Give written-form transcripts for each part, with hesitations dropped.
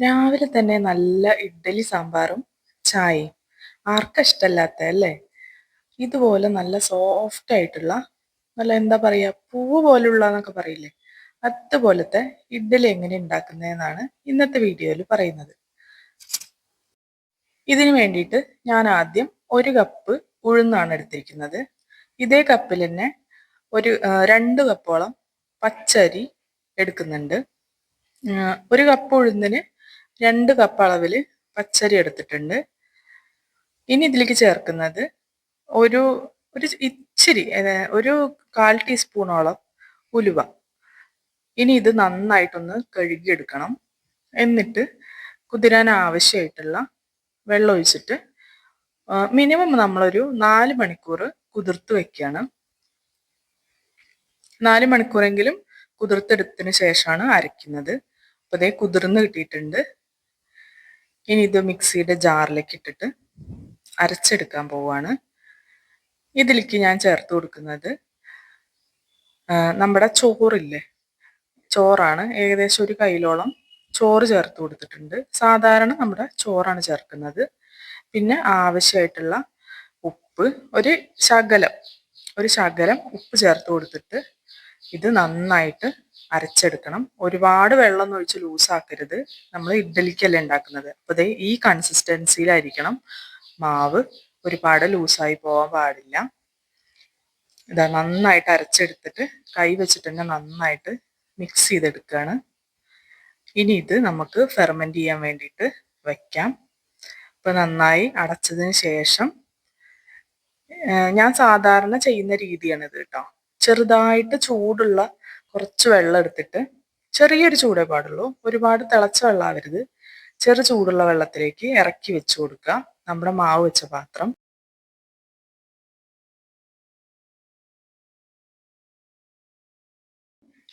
രാവിലെ തന്നെ നല്ല ഇഡ്ഡലി സാമ്പാറും ചായയും ആർക്കാ ഇഷ്ടമല്ലാത്ത അല്ലേ? ഇതുപോലെ നല്ല സോഫ്റ്റ് ആയിട്ടുള്ള നല്ല എന്താ പറയാ പൂവ് പോലുള്ള എന്നൊക്കെ പറയില്ലേ, അതുപോലത്തെ ഇഡ്ഡലി എങ്ങനെ ഉണ്ടാക്കുന്നതെന്നാണ് ഇന്നത്തെ വീഡിയോയിൽ പറയുന്നത്. ഇതിനു വേണ്ടിയിട്ട് ഞാൻ ആദ്യം 1 കപ്പ് ഉഴുന്നാണ് എടുത്തിരിക്കുന്നത്. ഇതേ കപ്പിൽ തന്നെ ഒരു 2 കപ്പോളം പച്ചരി എടുക്കുന്നുണ്ട്. 1 കപ്പ് ഉഴുന്നിന് 2 കപ്പ് അളവിൽ പച്ചരി എടുത്തിട്ടുണ്ട്. ഇനി ഇതിലേക്ക് ചേർക്കുന്നത് ഒരു ഒരു ഇച്ചിരി ഒരു 1/4 ടീസ്പൂണോളം ഉലുവ. ഇനി ഇത് നന്നായിട്ടൊന്ന് കഴുകിയെടുക്കണം. എന്നിട്ട് കുതിരാൻ ആവശ്യമായിട്ടുള്ള വെള്ളം ഒഴിച്ചിട്ട് മിനിമം നമ്മളൊരു 4 മണിക്കൂർ കുതിർത്ത് വെക്കുകയാണ്. 4 മണിക്കൂറെങ്കിലും കുതിർത്തെടുത്തതിന് ശേഷമാണ് അരയ്ക്കുന്നത്. അപ്പോൾ അതേ കുതിർന്ന് കിട്ടിയിട്ടുണ്ട്. ഇനി ഇത് മിക്സിയുടെ ജാറിലേക്ക് ഇട്ടിട്ട് അരച്ചെടുക്കാൻ പോവാണ്. ഇതിലേക്ക് ഞാൻ ചേർത്ത് കൊടുക്കുന്നത് നമ്മുടെ ചോറില്ലേ, ചോറാണ്. ഏകദേശം ഒരു കൈയിലോളം ചോറ് ചേർത്ത് കൊടുത്തിട്ടുണ്ട്. സാധാരണ നമ്മുടെ ചോറാണ് ചേർക്കുന്നത്. പിന്നെ ആവശ്യമായിട്ടുള്ള ഉപ്പ്, ഒരു ശകലം ഉപ്പ് ചേർത്ത് കൊടുത്തിട്ട് ഇത് നന്നായിട്ട് അരച്ചെടുക്കണം. ഒരുപാട് വെള്ളം ഒഴിച്ച് ലൂസാക്കരുത്. നമ്മൾ ഇഡ്ഡലിക്കല്ലേ ഉണ്ടാക്കുന്നത്. അപ്പോൾ ദേ ഈ കൺസിസ്റ്റൻസിയിലായിരിക്കണം മാവ്. ഒരുപാട് ലൂസായി പോകാൻ പാടില്ല. ഇതാ നന്നായിട്ട് അരച്ചെടുത്തിട്ട് കൈ വെച്ചിട്ട് തന്നെ നന്നായിട്ട് മിക്സ് ചെയ്തെടുക്കുകയാണ്. ഇനി ഇത് നമുക്ക് ഫെർമെന്റ് ചെയ്യാൻ വേണ്ടിയിട്ട് വയ്ക്കാം. ഇപ്പൊ നന്നായി അടച്ചതിന് ശേഷം ഞാൻ സാധാരണ ചെയ്യുന്ന രീതിയാണിത് കേട്ടോ. ചെറുതായിട്ട് ചൂടുള്ള കുറച്ച് വെള്ളം എടുത്തിട്ട്, ചെറിയൊരു ചൂടേ പാടുള്ളൂ, ഒരുപാട് തിളച്ച വെള്ളമാവരുത്. ചെറു ചൂടുള്ള വെള്ളത്തിലേക്ക് ഇറക്കി വെച്ച് കൊടുക്കുക നമ്മുടെ മാവ് വെച്ച പാത്രം.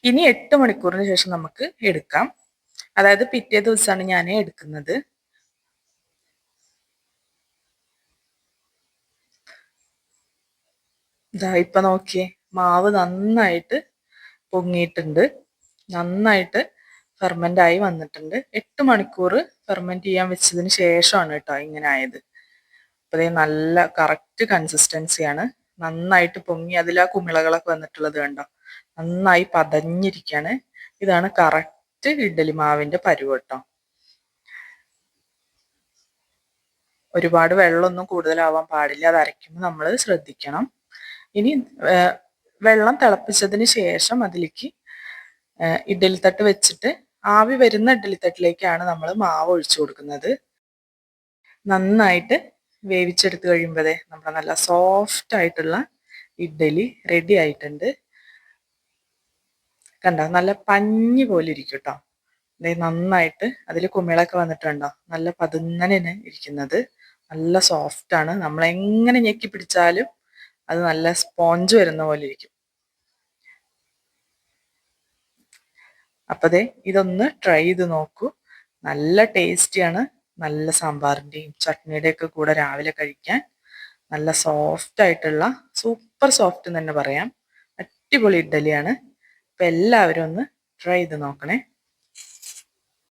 ഇനി 8 മണിക്കൂറിന് ശേഷം നമുക്ക് എടുക്കാം. അതായത് പിറ്റേ ദിവസമാണ് ഞാൻ എടുക്കുന്നത്. ഇതാ ഇപ്പൊ നോക്കിയേ, മാവ് നന്നായിട്ട് പൊങ്ങിയിട്ടുണ്ട്, നന്നായിട്ട് ഫെർമെന്റ് ആയി വന്നിട്ടുണ്ട്. 8 മണിക്കൂർ ഫെർമെന്റ് ചെയ്യാൻ വെച്ചതിന് ശേഷമാണ് കേട്ടോ ഇങ്ങനെ ആയത്. അപ്പൊ അതേ നല്ല കറക്റ്റ് കൺസിസ്റ്റൻസിയാണ്. നന്നായിട്ട് പൊങ്ങി അതിൽ ആ കുമിളകളൊക്കെ വന്നിട്ടുള്ളത് കണ്ടോ, നന്നായി പതഞ്ഞിരിക്കുകയാണ്. ഇതാണ് കറക്റ്റ് ഇഡ്ഡലി മാവിന്റെ പരുവം കേട്ടോ. ഒരുപാട് വെള്ളമൊന്നും കൂടുതലാവാൻ പാടില്ല. അത് അരയ്ക്കുമ്പോൾ നമ്മൾ ശ്രദ്ധിക്കണം. ഇനി വെള്ളം തിളപ്പിച്ചതിന് ശേഷം അതിലേക്ക് ഇഡ്ഡലിത്തട്ട് വെച്ചിട്ട് ആവി വരുന്ന ഇഡ്ഡലിത്തട്ടിലേക്കാണ് നമ്മൾ മാവ് ഒഴിച്ചു കൊടുക്കുന്നത്. നന്നായിട്ട് വേവിച്ചെടുത്ത് കഴിയുമ്പോഴേ നമ്മുടെ നല്ല സോഫ്റ്റ് ആയിട്ടുള്ള ഇഡ്ഡലി റെഡി ആയിട്ടുണ്ട്. കണ്ടോ, നല്ല പഞ്ഞി പോലെ ഇരിക്കും കേട്ടോ. നന്നായിട്ട് അതിൽ കുമിളൊക്കെ വന്നിട്ടുണ്ടോ, നല്ല പതുങ്ങനെയാണ് ഇരിക്കുന്നത്. നല്ല സോഫ്റ്റ് ആണ്. നമ്മൾ എങ്ങനെ ഞെക്കി പിടിച്ചാലും അത് നല്ല സ്പോഞ്ച് വരുന്ന പോലെ ഇരിക്കും. അപ്പതേ ഇതൊന്ന് ട്രൈ ചെയ്ത് നോക്കൂ. നല്ല ടേസ്റ്റിയാണ്. നല്ല സാമ്പാറിൻ്റെയും ചട്നിയുടെ ഒക്കെ കൂടെ രാവിലെ കഴിക്കാൻ നല്ല സോഫ്റ്റ് ആയിട്ടുള്ള, സൂപ്പർ സോഫ്റ്റ് എന്ന് തന്നെ പറയാം, അടിപൊളി ഇഡ്ഡലിയാണ്. അപ്പം എല്ലാവരും ഒന്ന് ട്രൈ ചെയ്ത് നോക്കണേ.